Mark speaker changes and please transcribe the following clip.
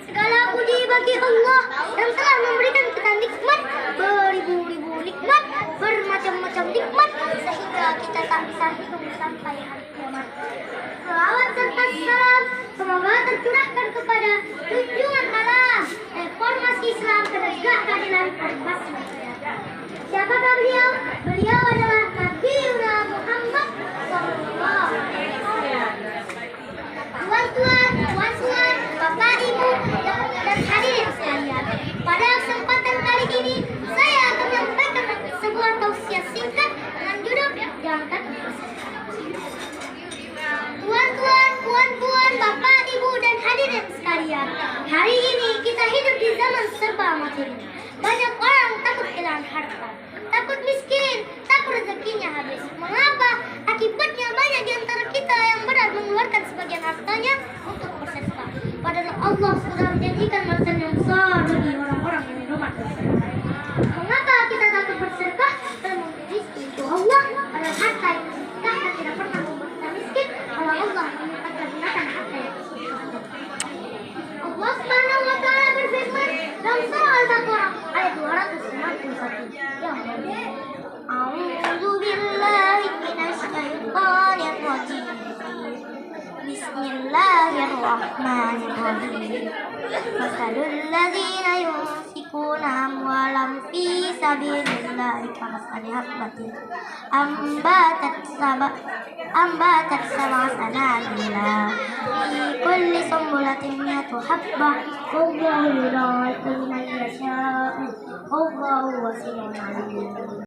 Speaker 1: Segala puji bagi Allah yang telah memberikan kita nikmat, beribu-ribu nikmat, bermacam-macam nikmat, sehingga kita tak bisa hidup sampai hari kiamat. Selawat serta salam semoga tercurahkan kepada junjungan alam reformasi Islam penegak keadilan pasti. Siapakah beliau? Beliau adalah Nabi Muhammad sallallahu alaihi wasallam. Tuan-tuan, puan-puan, Bapak, Ibu, dan hadirin sekalian, pada kesempatan kali ini saya akan menyampaikan sebuah tausiah singkat dengan judul Jangan Takut Bersedekah. Tuan-tuan, puan-puan, Bapak, Ibu, dan hadirin sekalian, hari ini kita hidup di zaman serba materi. Banyak orang takut kehilangan harta, takut miskin, takut rezekinya habis. Mengapa? Akibatnya banyak di antara kita yang benar mengeluarkan sebagian hartanya untuk bersedekah. Padahal Allah sudah menjanjikan balasan yang besar bagi orang-orang yang berhormat bersedekah. Mengapa kita takut bersedekah? Karena memberi rezeki itu Allah. Padahal harta yang disedekahkan tidak pernah membuat kita miskin. Kalau Allah menyatakan gunakan harta yang disedekahkan. Allah Subhanahu wa Ta'ala berfirman dalam surah Al-Baqarah ayat 261 yang berbunyi, A'udzu billahi minasy syaithanir rajim. Bismillahirrahmanirrahim. Masalul ladzina yunfikuna amwalahum fi sabilillahi kamathali habbatin ambatat sab'a sanabila fi kulli sumbulatin mi'atu habbah wallahu yudha'ifu liman yasha'u wallahu wasi'un 'alim.